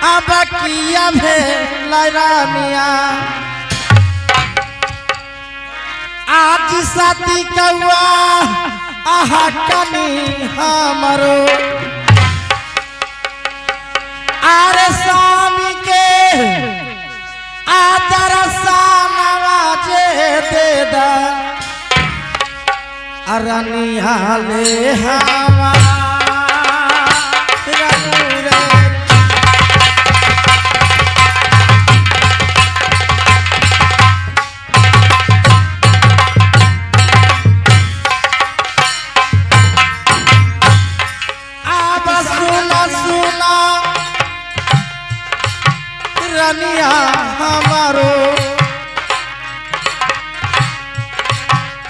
अब किया भेलरानिया आज साथी कौआ आहा कनी हमरो आरे स्वामी के आदर सानवाजे दे दा अरनिया ले हवा रनिया हमारो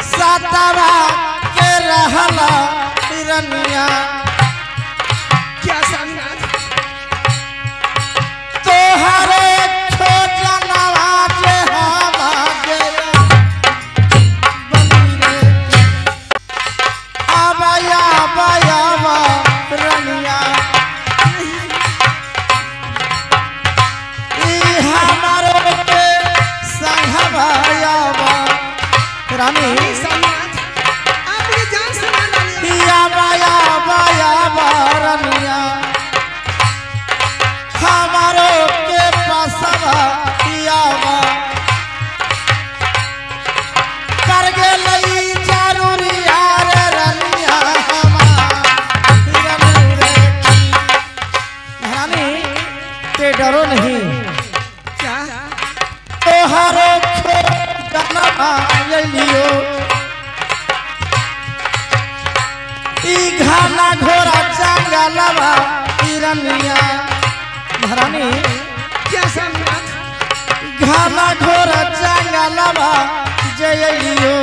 सतवा के रहला रनिया क्या संगा तोहरे खोजनवा जे हमारे बंदे आबाया बाया रनिया रानी आपकी जान सुना दिया बाया बाया बारनिया हमारो के पासवा दिया कर गेलई जरूरी यार रनिया रानी ते डरो नहीं क्या तोहरो लियो घाना घोड़ा जंगलवा रनिया महारानी क्या संग घाना घोड़ा जंगलवा जय लियो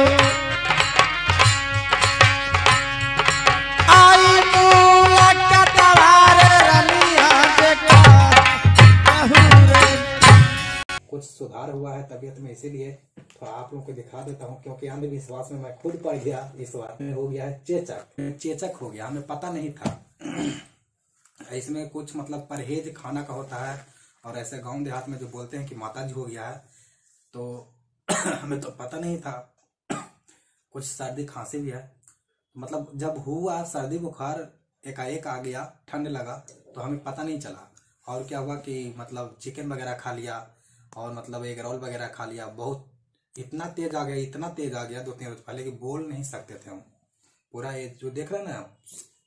आई मूला कतवार रनिया कुछ सुधार हुआ है तबीयत में, इसीलिए तो आप लोगों को दिखा देता हूँ, क्योंकि अंधविश्वास में मैं खुद पड़ गया। इस बार में हो गया है चेचक हो गया, हमें पता नहीं था। इसमें कुछ मतलब परहेज खाना का होता है, और ऐसे गांव देहात में जो बोलते हैं कि माताजी हो गया है, तो हमें तो पता नहीं था। कुछ सर्दी खांसी भी है, मतलब जब हुआ सर्दी बुखार एकाएक आ गया, ठंड लगा तो हमें पता नहीं चला। और क्या हुआ कि मतलब चिकन वगैरह खा लिया और मतलब एग रोल वगैरह खा लिया, बहुत इतना तेज आ गया, इतना तेज आ गया 2-3 रोज पहले कि बोल नहीं सकते थे हम। पूरा ये जो देख रहे हैं ना,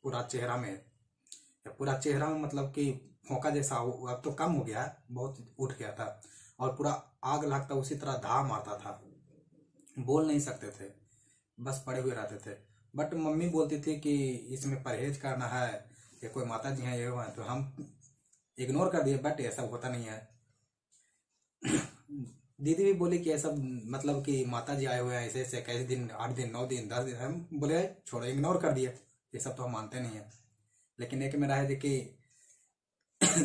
पूरा चेहरा में मतलब कि फोका जैसा अब तो कम हो गया है, बहुत उठ गया था और पूरा आग लगता उसी तरह धा मारता था, बोल नहीं सकते थे, बस पड़े हुए रहते थे। बट मम्मी बोलती थी कि इसमें परहेज करना है, ये कोई माता जी हैं ये हुआ, तो हम इग्नोर कर दिए। बट ये सब होता नहीं है। दीदी भी बोली कि ऐसा मतलब कि माता जी आए हुए हैं ऐसे ऐसे, कैसे दिन 8 दिन 9 दिन 10 दिन, हम बोले छोड़ो, इग्नोर कर दिए, ये सब तो हम मानते नहीं है। लेकिन एक मेरा है कि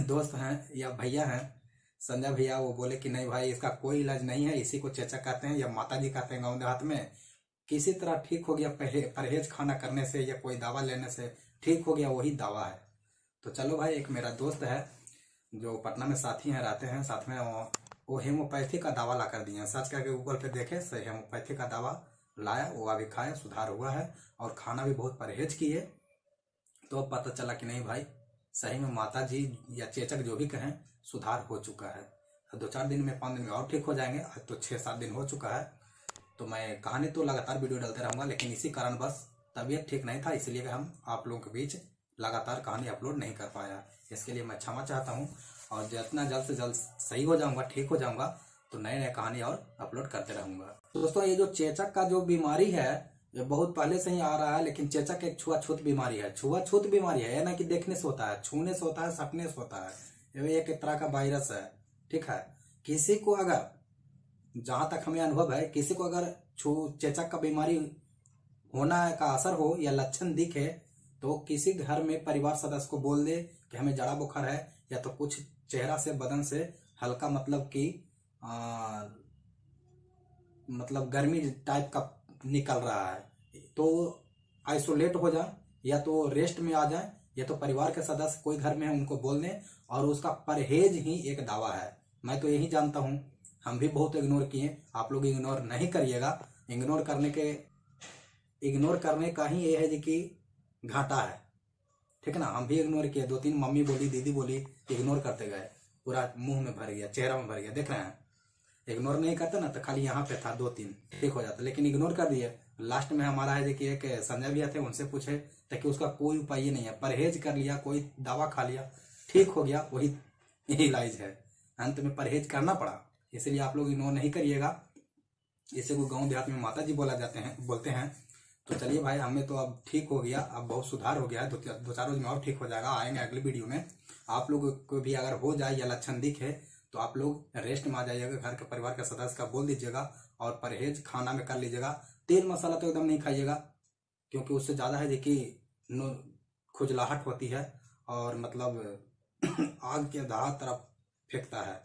दोस्त हैं या भैया हैं, संजय भैया, वो बोले कि नहीं भाई इसका कोई इलाज नहीं है, इसी को चेचक कहते हैं या माता जी कहते हैं गाँव देहात में, किसी तरह ठीक हो गया परहेज खाना करने से या कोई दवा लेने से ठीक हो गया, वही दवा है। तो चलो भाई, एक मेरा दोस्त है जो पटना में साथी हैं, रहते हैं साथ में, वो हेमोपैथी का दवा ला कर दिए हैं। सर्च करके गूगल पे देखे, सही हेमोपैथी का दवा लाया, वो अभी खाए, सुधार हुआ है और खाना भी बहुत परहेज किए। तो पता चला कि नहीं भाई, सही में माता जी या चेचक जो भी कहें, सुधार हो चुका है। 2-4 दिन में 5 दिन में और ठीक हो जाएंगे। आज तो 6-7 दिन हो चुका है। तो मैं कहानी तो लगातार वीडियो डालते रहूंगा, लेकिन इसी कारण बस तबीयत ठीक नहीं था, इसलिए हम आप लोगों के बीच लगातार कहानी अपलोड नहीं कर पाया। इसके लिए मैं क्षमा चाहता हूँ, और जितना जल्द से जल्द सही हो जाऊंगा, ठीक हो जाऊंगा, तो नए नए कहानी और अपलोड करते रहूंगा। तो दोस्तों, ये जो चेचक का जो बीमारी है, ये बहुत पहले से ही आ रहा है, लेकिन चेचक एक छुआछूत बीमारी है। छुआछूत बीमारी है, यह ना कि देखने से होता है, छूने से होता है, सटने से होता है। ये एक तरह का वायरस है, ठीक है। किसी को अगर, जहां तक हमें अनुभव है, किसी को अगर चेचक का बीमारी होना का असर हो या लक्षण दिखे, तो किसी घर में परिवार सदस्य को बोल दे कि हमें जड़ा बुखार है, या तो कुछ चेहरा से, बदन से हल्का मतलब कि मतलब गर्मी टाइप का निकल रहा है, तो आइसोलेट हो जाए, या तो रेस्ट में आ जाए, ये तो परिवार के सदस्य कोई घर में है उनको बोल दें, और उसका परहेज ही एक दावा है। मैं तो यही जानता हूँ, हम भी बहुत इग्नोर किए, आप लोग इग्नोर नहीं करिएगा। इग्नोर करने का ही ये है कि घाटा है, ठीक है ना। हम भी इग्नोर किए, 2-3 मम्मी बोली, दीदी बोली, इग्नोर करते गए, पूरा मुंह में भर गया, चेहरा में भर गया। देख रहे हैं, इग्नोर नहीं करते ना तो खाली यहाँ पे था 2-3 ठीक हो जाता, लेकिन इग्नोर कर दिए। लास्ट में हमारा है कि एक संजय भैया थे, उनसे पूछे ताकि उसका कोई उपाय ही नहीं है, परहेज कर लिया, कोई दवा खा लिया, ठीक हो गया, वही इलाज है। अंत में परहेज करना पड़ा, इसलिए आप लोग इग्नोर नहीं करिएगा। इसे को गाँव देहात में माता जी बोलते हैं। तो चलिए भाई, हमें तो अब ठीक हो गया, अब बहुत सुधार हो गया है, 2-4 रोज में और ठीक हो जाएगा। आएंगे अगली वीडियो में। आप लोग को भी अगर हो जाए या लक्षण दिखे तो आप लोग रेस्ट में आ जाइएगा, घर के परिवार के सदस्य का बोल दीजिएगा, और परहेज खाना में कर लीजिएगा। तेल मसाला तो एकदम नहीं खाइएगा, क्योंकि उससे ज्यादा है कि खुजलाहट होती है, और मतलब आग के दाह तरफ फेंकता है।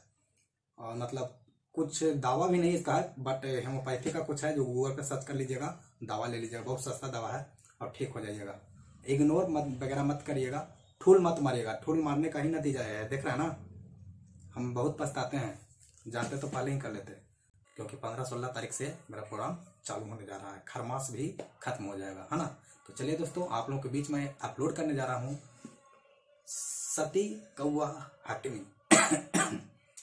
और मतलब कुछ दावा भी नहीं इसका है, बट होम्योपैथी का कुछ है जो गूगल पे सर्च कर लीजिएगा, दवा ले लीजिएगा, बहुत सस्ता दवा है और ठीक हो जाइएगा। इग्नोर वगैरह मत करिएगा, ठूल मत मारिएगा, ठूल मारने का ही नतीजा है। देख रहे हैं ना, हम बहुत पछताते हैं, जानते तो पहले ही कर लेते, क्योंकि 15-16 तारीख से मेरा प्रोग्राम चालू होने जा रहा है, खरमास भी खत्म हो जाएगा, है ना। तो चलिए दोस्तों, आप लोगों के बीच में अपलोड करने जा रहा हूँ सती कौआ हटनी।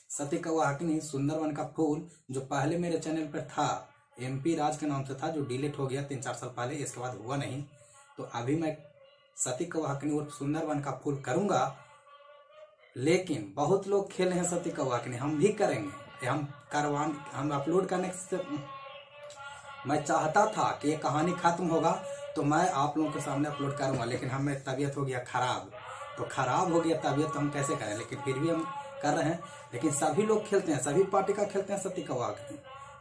सती कौआ हटनी सुंदरवन का फूल, जो पहले मेरे चैनल पर था, MP राज के नाम से था, जो डिलीट हो गया 3-4 साल पहले, इसके बाद हुआ नहीं। तो अभी मैं सती कौआ हटनी और सुंदरवन का फूल करूंगा, लेकिन बहुत लोग खेले हैं सती कौआ हटनी, हम भी करेंगे। हम अपलोड करने से मैं चाहता था कि ये कहानी खत्म होगा तो मैं आप लोगों के सामने अपलोड करूंगा, लेकिन हमें तबीयत हो गया खराब। तो खराब हो गया तबीयत, तो हम कैसे करें, लेकिन फिर भी हम कर रहे हैं। लेकिन सभी लोग खेलते हैं, सभी पार्टी का खेलते हैं सती कौआ हटनी।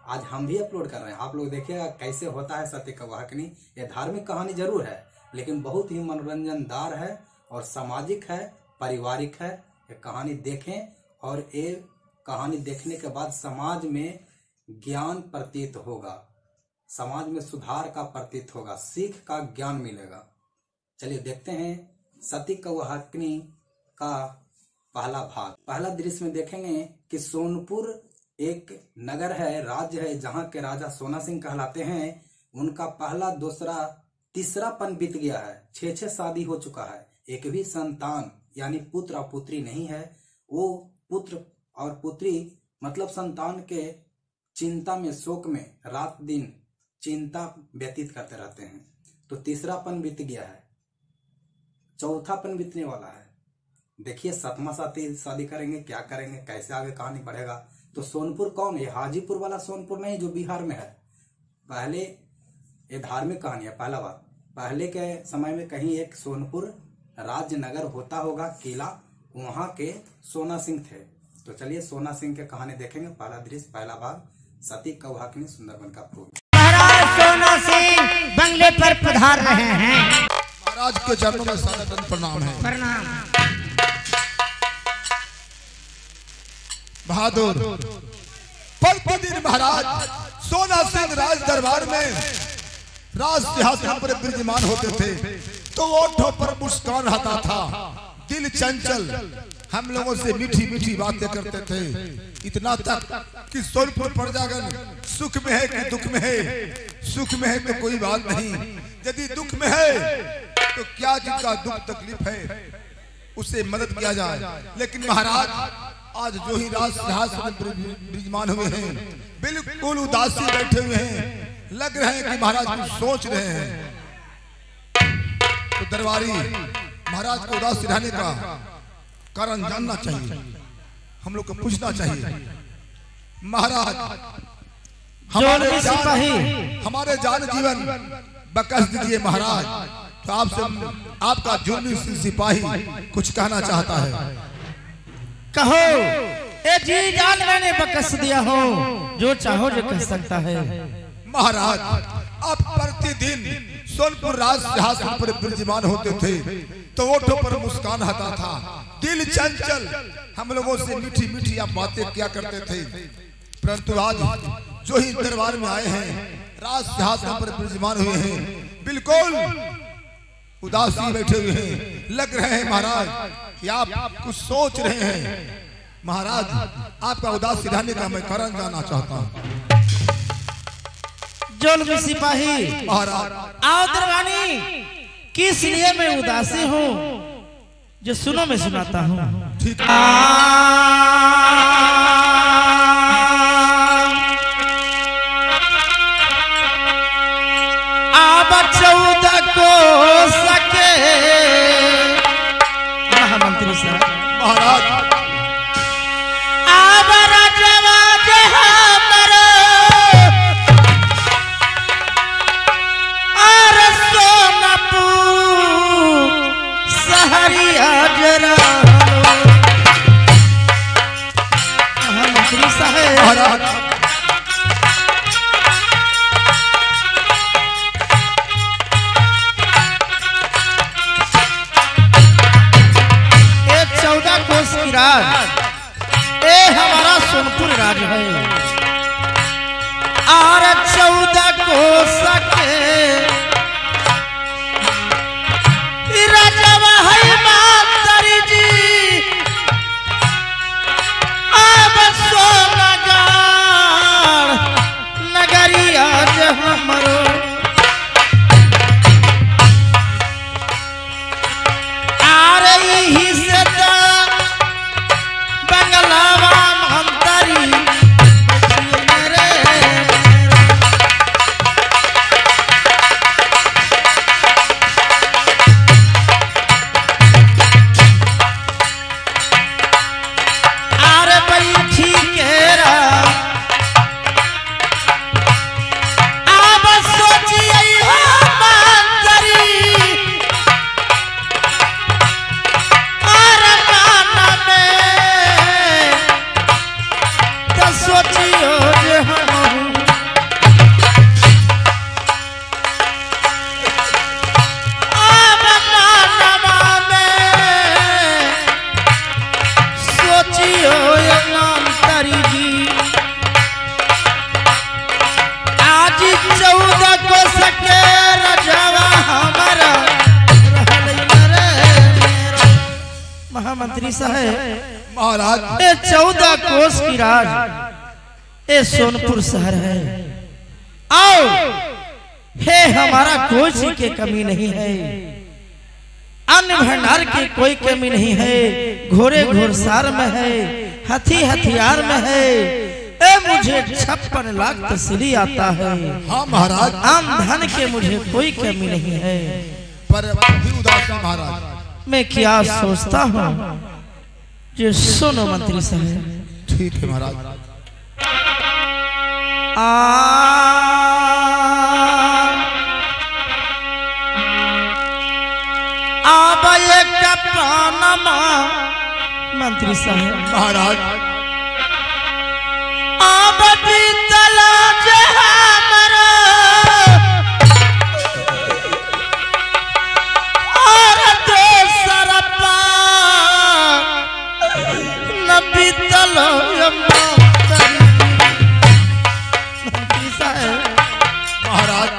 आज हम भी अपलोड कर रहे हैं, आप लोग देखिएगा कैसे होता है सती कौआ हटनी। ये धार्मिक कहानी जरूर है, लेकिन बहुत ही मनोरंजनदार है और सामाजिक है, पारिवारिक है। ये कहानी देखें, और ये कहानी देखने के बाद समाज में ज्ञान प्रतीत होगा, समाज में सुधार का प्रतीत होगा, सीख का ज्ञान मिलेगा। चलिए देखते हैं सती कौआ हटनी का पहला भाग। पहला दृश्य में देखेंगे कि सोनपुर एक नगर है, राज्य है, जहां के राजा सोना सिंह कहलाते हैं। उनका पहला, दूसरा, तीसरापन बीत गया है, 6 शादी हो चुका है, एक भी संतान यानी पुत्र और पुत्री नहीं है। वो पुत्र और पुत्री मतलब संतान के चिंता में, शोक में रात दिन चिंता व्यतीत करते रहते हैं। तो तीसरापन बीत गया है, चौथापन बीतने वाला है। देखिए 7वां शादी करेंगे, क्या करेंगे, कैसे आगे कहानी बढ़ेगा। तो सोनपुर कौन है? हाजीपुर वाला सोनपुर नहीं जो बिहार में है। पहले ये धार्मिक कहानी है। पहला बात, पहले के समय में कहीं एक सोनपुर राज्य नगर होता होगा, किला, वहां के सोना सिंह थे। तो चलिए सोना सिंह के कहानी देखेंगे। पहला दृश्य, पहला भाग, सती कौआ हटनी सुंदरवन का फूल। महाराज सोना सिंह बंगले पर पधार रहे हैं। महाराज के चरणों में सादर प्रणाम है। प्रणाम। बहादुर प्रतिदिन महाराज सोना सिंह राज दरबार में राज सिंहासन पर विराजमान होते थे, तो ओठों पर मुस्कान रहता था, दिल चंचल, हम लोगों से मीठी मीठी बातें करते थे। इतना तक कि सोनपुर प्रजागण सुख में है कि दुख में है। सुख में है तो कोई बात नहीं, यदि दुख में है तो क्या जिनका दुख तकलीफ है उसे मदद किया जाए। लेकिन महाराज आज जो ही राज सिंहासन पर विराजमान हुए हैं, बिल्कुल उदासी बैठे हुए हैं, लग रहे हैं कि महाराज कुछ सोच रहे हैं। तो दरबारी महाराज को उदासी रहने का कारण जानना चाहिए, हम लोग को पूछना चाहिए। महाराज हमारे जान जीवन बकस दीजिए महाराज। तो आपसे आपका जुर्मी सिपाही कुछ कहना चाहता है। कहो। ए जी जान मैंने बकस दिया हो, जो चाहो जो कह सकता है। महाराज आप प्रतिदिन सोनपुर राज सिंहासन पर विराजमान होते थे, तो ओठों पर मुस्कान रहता था, दिल चंचल, हम लोगों से मीठी मीठी आप बातें किया करते थे। परंतु आज जो ही दरबार में आए हैं, राज सिंहासन पर विराजमान हुए हैं, बिल्कुल उदासी बैठे हुए हैं, लग रहे हैं महाराज कि आप कुछ सोच रहे हैं। महाराज आपका उदास सिधाने का मैं कारण जानना चाहता हूँ। जुल्म सिपाही महाराज आओ दरबानी, किस लिए मैं उदासी हूँ जो सुनो मैं सुनाता हूँ। ठीक है। अब 14 को सके महामंत्री साहब महाराज अब राजवा हमरो और सोनपुर सहरिया जरा महामंत्री साहब महाराज राज ए हमारा सोनपुर राज है और 14 कोस के राजवा है मातरी जी अब सोनगढ़ नगरिया हमरो महामंत्री साहब महाराज ये 14 कोस की राज ये सोनपुर शहर है। आओ हे हमारा कोई चीज की कमी नहीं है, अन्न भंडार की कोई कमी नहीं है, घोड़े घोड़सार में है, हाथी हथियार में है। ए मुझे 56 लाख तसली आता है। हाँ महाराज आम धन के मुझे कोई कमी नहीं है। पर भी उदास है महाराज। मैं क्या सोचता हूँ जो सुनो मंत्री साहब। ठीक है महाराज। अब एक प्राणमा मंत्री साहब महाराज अब बीतल जे हमरा और दोसर पार न बीतल मंत्री साहब महाराज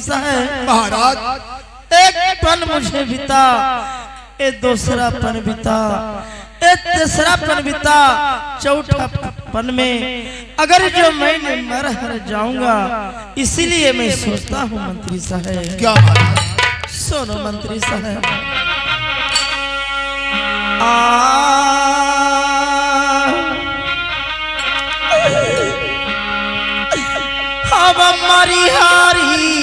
साहब महाराज एक पन मुझे बिता, ए दूसरा पन बिता, ए तीसरा पन बिता, चौथा पन में अगर जो मैं मर हर जाऊंगा, इसीलिए मैं सोचता हूँ मंत्री साहब। क्या महाराज? सुनो मंत्री साहब, अब हमारी हारी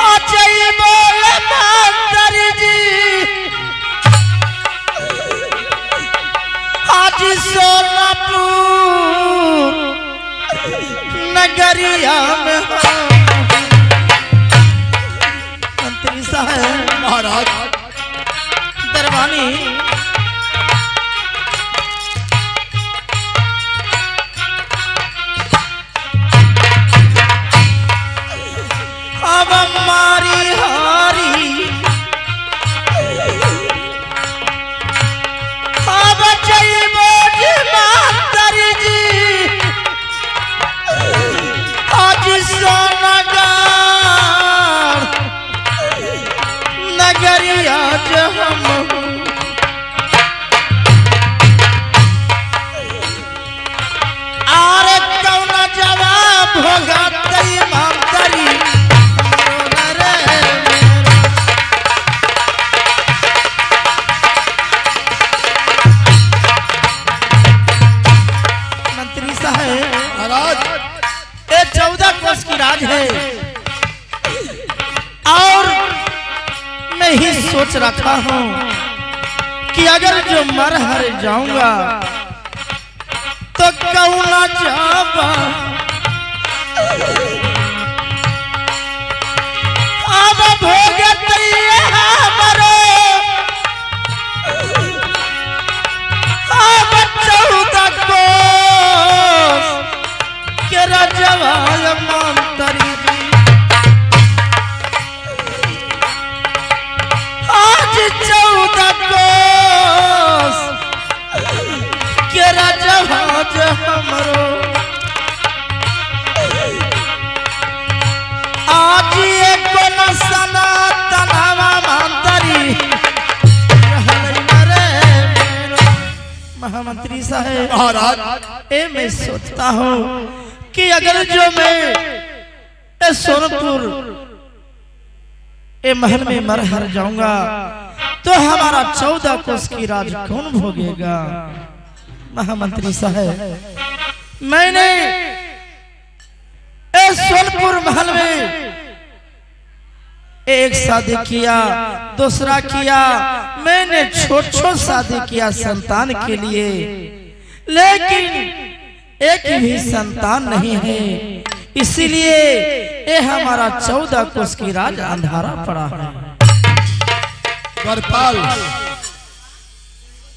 अजय बोले मंत्री जी, आज सोनापुर नगरिया में मंत्री साहब। महाराज दरबानी अब हमारी हारी अब जय बोझ मातरी जी, आज सोनगर नगरिया हम आरे कौन जवाब होगा तई मातरी मंत्री साहब। महाराज ये 14 कोस की राज है और मैं ही सोच रखा हूँ कि अगर जो मर हर जाऊंगा तो कौना जाबा अब भोगत हमरो अब 14 कोस के राजवा मंत्री जी, आज 14 कोस के राजवा हमरो, आज एक न सनातनवा मंत्री महामंत्री साहब। महाराज ए मैं सोचता हूँ कि अगर जो मैं सोनपुर ए महल में मर हर जाऊंगा तो हमारा 14 कोस की राज कौन भोगेगा। महामंत्री साहब मैंने सोनपुर महल में एक शादी किया, दूसरा किया, मैंने छोट शादी किया संतान के लिए, लेकिन एक भी संतान नहीं है, इसीलिए ये हमारा 14 कोस की राज अंधारा पड़ा है। गढ़पाल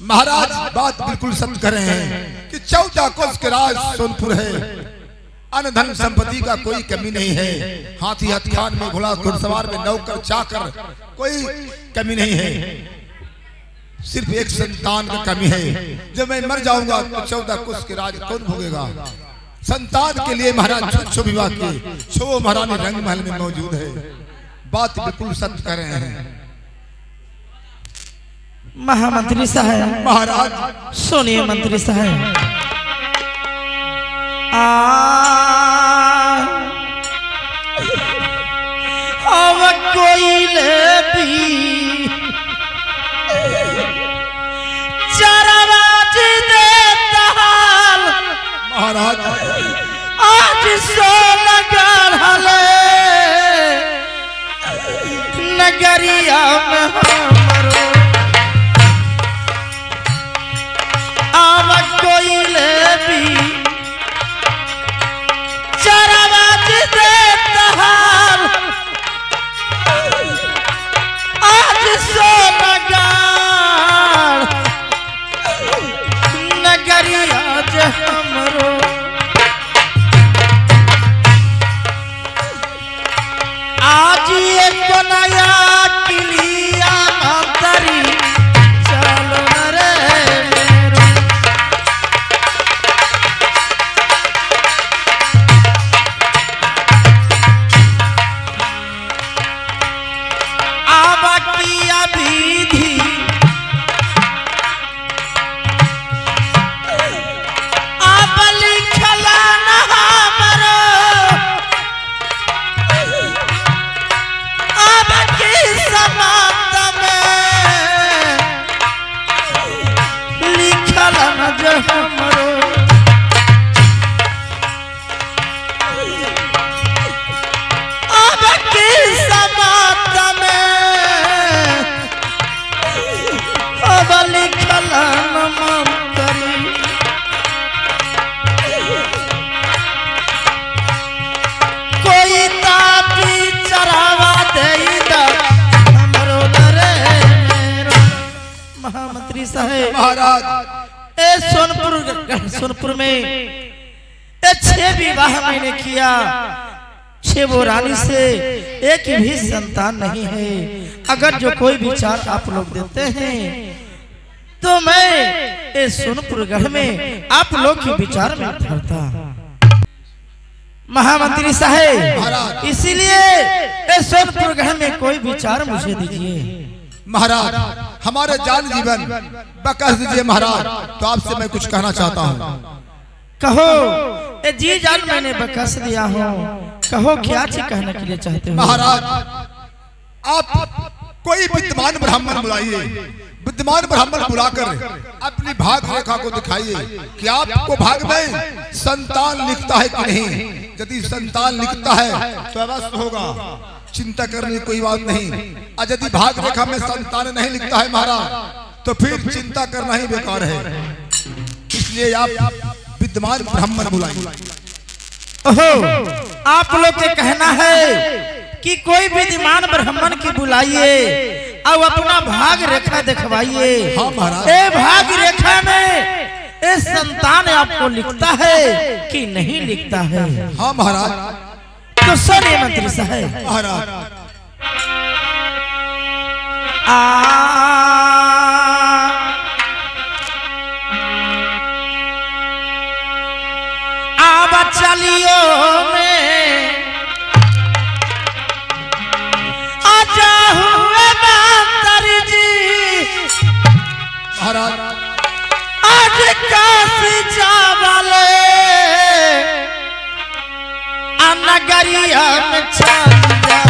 महाराज बात बिल्कुल सच कर रहे हैं कि 14 कोस के राज सोनपुर है, अन्न धन संपत्ति का कोई कमी नहीं है, हाथी हथखान में घोड़ा घुड़सवार में नौकर चाकर कोई कमी नहीं है, सिर्फ एक संतान की कमी है। जब मैं मर जाऊंगा तो 14 कोस के राज कौन भोगेगा। संतान के लिए महाराज छो विवाह के छो महारानी रंग महल में मौजूद है, बात बिल्कुल सच कर रहे हैं। महामंत्री साहब महाराज सुनिए मंत्री साहब, अब कोई ले भी चरवाज देता हाल, महाराज आज सोनगर हले नगरिया में हमरो, अब कोई ले भी चरवाज देता हाल, आज सोनगर नगरिया हमरो, आज एक नया किलिया विधि अब लिखला न हमरो अब की समात में लिखला न जो हमरो अब की समात में अब लिखला न मंतरी कोई तापी चरावा देईदा हमरो दरे मेरो महामंत्री साहेब महाराज ए सोनपुर में ए 6 विवाह मैंने किया 6 वो रानी से एक भी संतान नहीं है। अगर जो कोई विचार आप लोग देते हैं तो मैं ए सोनपुर गढ़ में आप लोग के विचार में उतरता महामंत्री साहेब, इसीलिए इस सोनपुर गढ़ में कोई विचार मुझे दीजिए। महाराज हमारे जान जीवन बकस दीजिए महाराज। तो आपसे मैं कुछ कहना चाहता हूँ। कहो। ए जी जान मैंने बकस दिया हूँ, कहो क्या चीज कहने के लिए चाहते हो। महाराज आप कोई विद्वान ब्राह्मण बुलाइए, विद्वान ब्राह्मण बुलाकर अपनी भाग रेखा को दिखाइए कि आपको भाग में संतान लिखता है कि नहीं। यदि संतान लिखता है तो अवश्य होगा, चिंता करने की कोई बात नहीं। और यदि भाग रेखा में संतान नहीं लिखता है महाराज तो फिर चिंता करना ही बेकार है। इसलिए आप विद्वान ब्राह्मण बुलाइए। ओहो, आप लोग के कहना है कि कोई विद्वान ब्राह्मण की बुलाइए और अपना भाग रेखा दिखवाइए। हाँ महाराज। ए भाग रेखा में ए संतान आपको लिखता है कि नहीं लिखता है। हाँ महाराज। तो सुनिए मंत्री साहब। महाराज अब चलियो में आजा हुए मंत्री जी महाराज आज काशी जावले नगरिया में चल जा।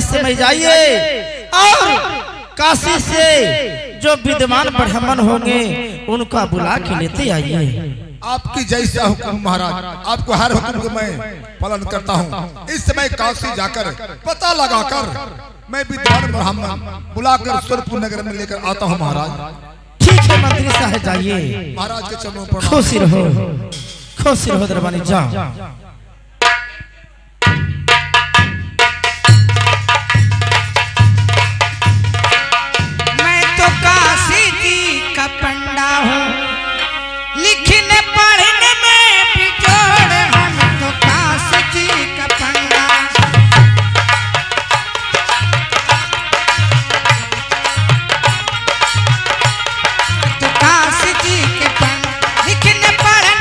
समय जाइए और काशी से जो विद्वान ब्राह्मण होंगे उनका बुला के लेते आइए। आपकी जैसा हुक्म महाराज, आपको हर हुक्म को मैं पालन करता हूँ। इस समय काशी जाकर पता लगाकर मैं विद्वान ब्राह्मण बुलाकर सोनपुर नगर में लेकर आता हूँ महाराज। ठीक है मंत्री साहब जाइए। महाराज के चरणों पर खुशी रहो, खुशी रहो दरबानी जाओ। पंडा हूँ लिखने पढ़ने में बिजोड़, हम तो काशी जी का पंडा। तो काशी जी के पंडा लिखने पढ़ने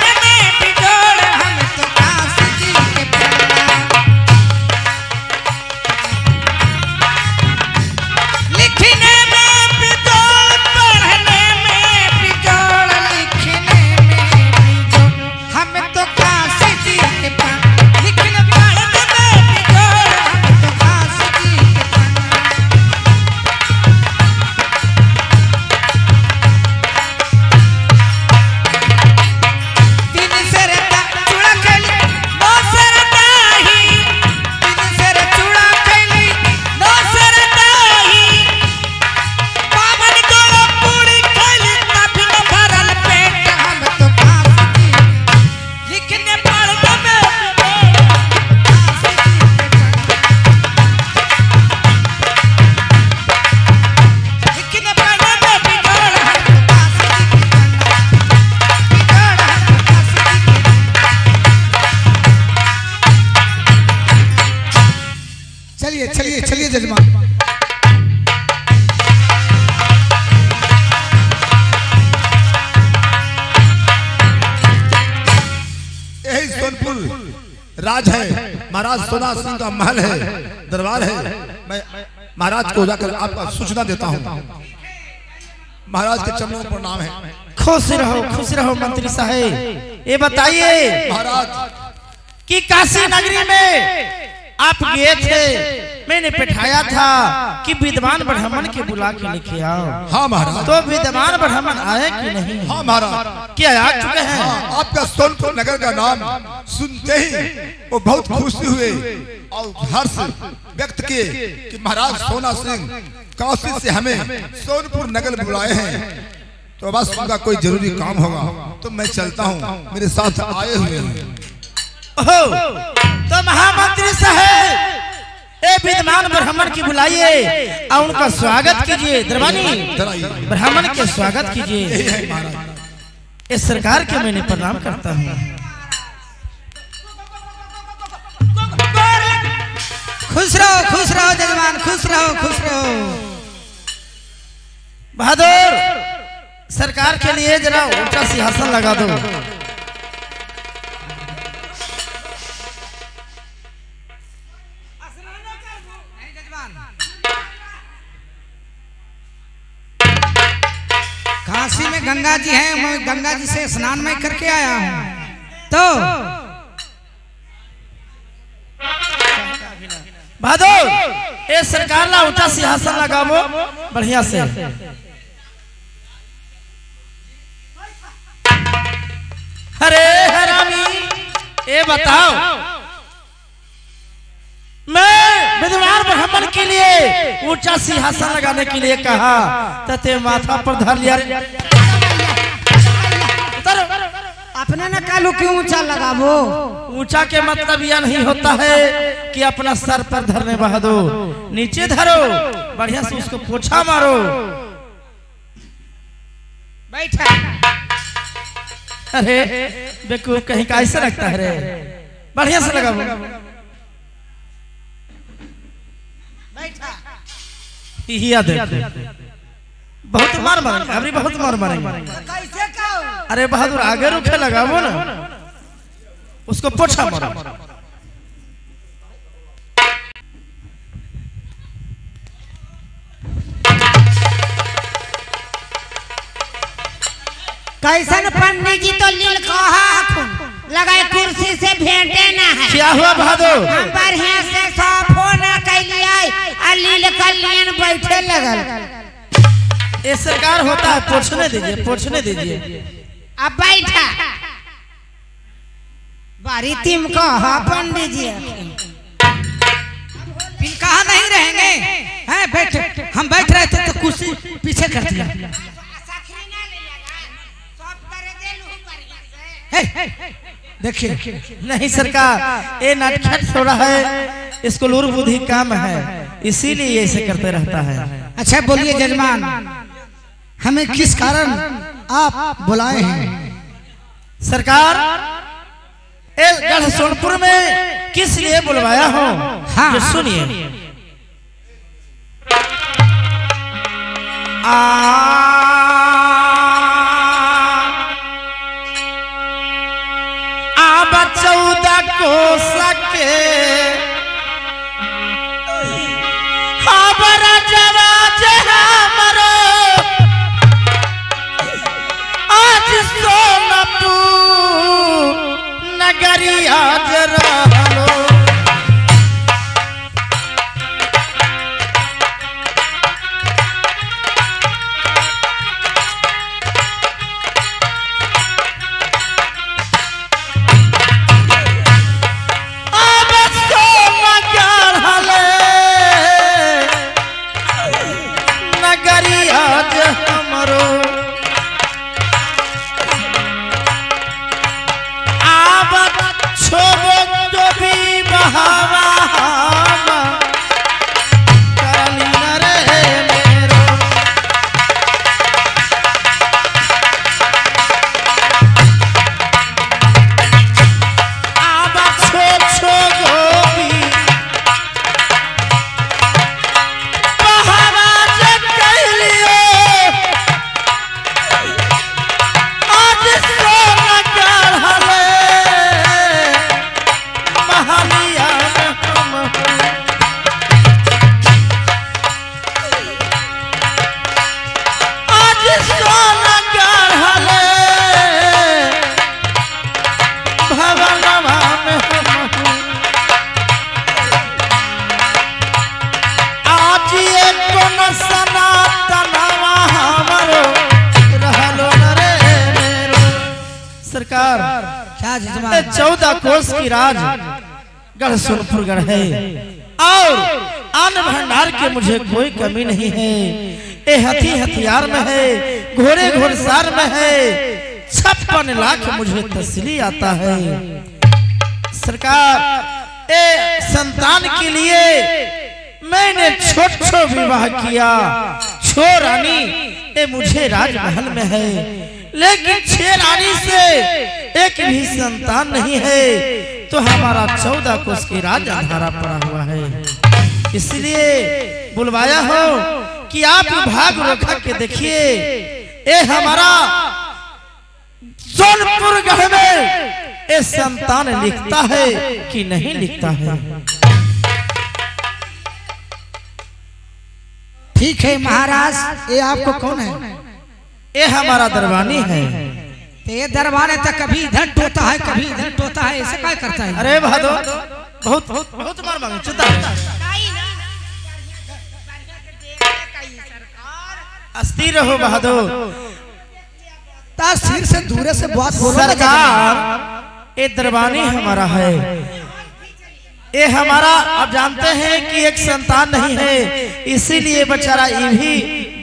चलिए चलिए जजमान। यही सोनपुर राज है, महाराज सोना सिंह का महल है, दरबार है। मैं महाराज को जाकर आपका सूचना देता हूँ। महाराज के चरणों पर नाम है। खुश रहो मंत्री साहब। ये बताइए महाराज कि काशी नगरी में आप गए थे, मैंने बैठाया था कि विद्वान ब्राह्मण के बुला के लेके आओ। हाँ महाराज। तो विद्वान ब्राह्मण आए कि नहीं? हाँ महाराज। क्या आ चुके हैं? हाँ, आपका सोनपुर नगर का नाम सुनते ही वो बहुत खुशी हुए और हर्ष व्यक्त किए कि महाराज सोना सिंह काशी से हमें सोनपुर नगर बुलाए हैं, तो बस उनका कोई जरूरी काम होगा तो मैं चलता हूँ, मेरे साथ आए हुए हैं। तो महामंत्री साहब ए विद्वान ब्राह्मण की बुलाइए और उनका स्वागत कीजिए। दरबानी ब्राह्मण के स्वागत कीजिए। इस सरकार के मैंने प्रणाम करता हूँ। खुश रहो जजमान, खुश रहो। बहादुर, सरकार के लिए जरा ऊंचा सिंहासन लगा दो। काशी में गंगा जी हैं, मैं गंगा जी से स्नान मैं करके आया हूँ। तो बहादुर, ये सरकार ला ऊंचा सिंहासन लगावो बढ़िया से। अरे हरामी, ये बताओ, मैं विद्वान ब्राह्मण के लिए ऊंचा सिंहासन लगाने के लिए कहा, तते माथा पर धर लिया। अपने ने कालू क्यों ऊंचा लगावो? ऊंचा के मतलब यह नहीं होता है कि अपना सर पर धरने। बहादुर, नीचे धरो, बढ़िया से उसको पोछा मारो। बैठा। अरे बेकूफ कहीं का ऐसे रखता है रे, बढ़िया से लगाओ। याद है बहुत मार मारेंगे, अभी बहुत मार मारेंगे। अरे बहादुर, आगे रुखे लगाओ ना, उसको पोछा मारो। कैसन पंडित जी तो लील कहा लगाए कुर्सी से भेंटे ना है। क्या हुआ बहादुर? हम बढ़िया से साफो ना कैलिया और लील कलियन बैठे लगल। ये सरकार होता है, पोछने दीजिए, पोछने दीजिए। अब बैठा बारी तिम कहा पंडित जी फिर कहा नहीं रहेंगे हैं? बैठ, हम बैठ रहे थे तो कुर्सी पीछे कर दिया। देखिए नहीं सरकार, ये नटखट थोड़ा है, इसको लूर बुद्धि काम है, इसीलिए ऐसे करते रहता है। अच्छा बोलिए जजमान, हमें किस कारण आप बुलाए हैं? सरकार, गढ़ सोनपुर में किस लिए बुलवाया हो? हाँ, जो सुनिए। अब 14 को सके खबर जवा हमरो आज सोनपुर नगरिया जरालो। सरकार क्या जजमान? 14 कोस की राज गढ़ सोनपुरगढ़ है और अन्न भंडार के मुझे कोई कमी नहीं है। ए हथियार में है, घोड़े घोड़सार में है, 56 लाख मुझे तसली आता है। सरकार ए संतान के लिए मैंने छोट विवाह किया। छो रानी ए मुझे राजमहल में है, लेकिन 6 रानी से एक भी संतान नहीं है, तो हमारा 14 कोस की राज अंधारा पड़ा हुआ है। इसलिए बुलवाया हो कि आप भाग रखा के देखिए, ए हमारा सोनपुरगढ़ में ए संतान लिखता है कि नहीं लिखता है। ठीक है महाराज, ये आपको कौन है? ये हमारा दरबानी है। तो ये दरबान है तो कभी इधर टोता है कभी इधर टोता है, ऐसे क्या करता है? अरे भादो बहुत बहुत बहुत मार मांगे चुता अस्थिर रहो बहादुर। सिर से दूर से बात बोलो। सरकार ये दरबानी हमारा है, ये हमारा आप जानते हैं कि एक संतान नहीं है, इसीलिए बेचारा ये भी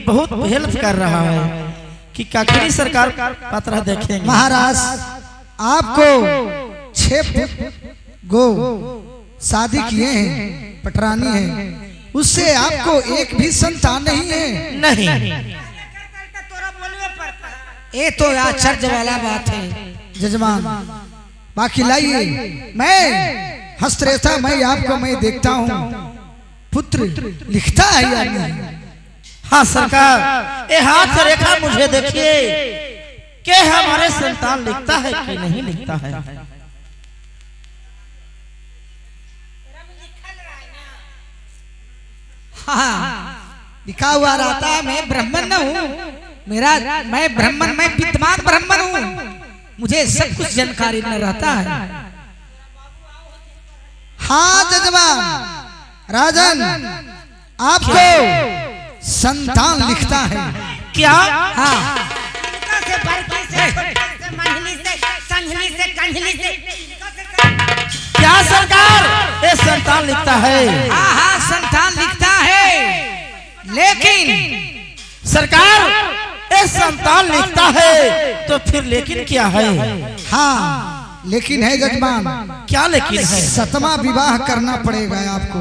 बहुत हेल्प कर रहा है कि काकरी सरकार पत्र देखेंगे। महाराज आपको 6 गो शादी किए हैं, पटरानी है, उससे आपको एक भी संतान नहीं है। नहीं, ये तो आश्चर्य वाला बात है जजमान। बाकी लाइए, मैं हस्तरेखा मैं आपको मैं देखता हूँ, पुत्र लिखता है या नहीं? हाँ सरकार, ये हाथ रेखा मुझे देखिए कि हमारे संतान लिखता है कि नहीं लिखता है। हाँ लिखा हुआ रहता है। मैं ब्राह्मण न हूँ, मैं ब्राह्मण, मैं विद्वान ब्राह्मण हूँ, मुझे सब कुछ जानकारी न रहता है। हाँ जजमान राजन, आपको संतान लिखता है क्या? हाँ क्या सरकार ये संतान लिखता है? हाँ हाँ संतान लिखता है, लेकिन सरकार ये संतान लिखता है तो फिर लेकिन क्या है? हाँ लेकिन है जजमान। क्या लेकिन है? 7वां विवाह करना पड़ेगा आपको।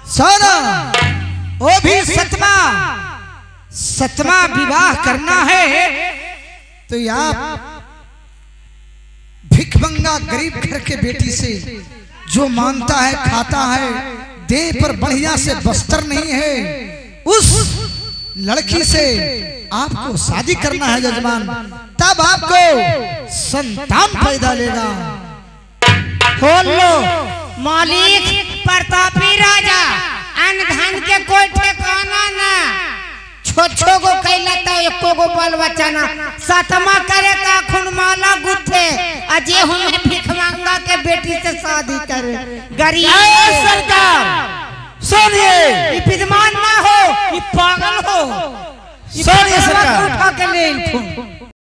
सोना वो भी 7वां विवाह करना है, तो आप भिखमंगा गरीब घर के बेटी से जो मांगता है खाता है, देह पर बढ़िया से बस्तर नहीं है, उस लड़की से आपको शादी करना है जजमान, तब आपको संतान पैदा लेगा। खोल लो मालिक प्रतापी राजा, अन्न धन के कोई ठिकाना ना, छोछो को कैला तो एको गो बाल बच्चा ना, 7वां करे का खुनमाला गुथे, अजय हमें भिखमंगा के बेटी से शादी करे। गरीब सरकार सुनिए, विद्वान ना हो, ये पागल हो, सुनिए सरकार, उठा के ले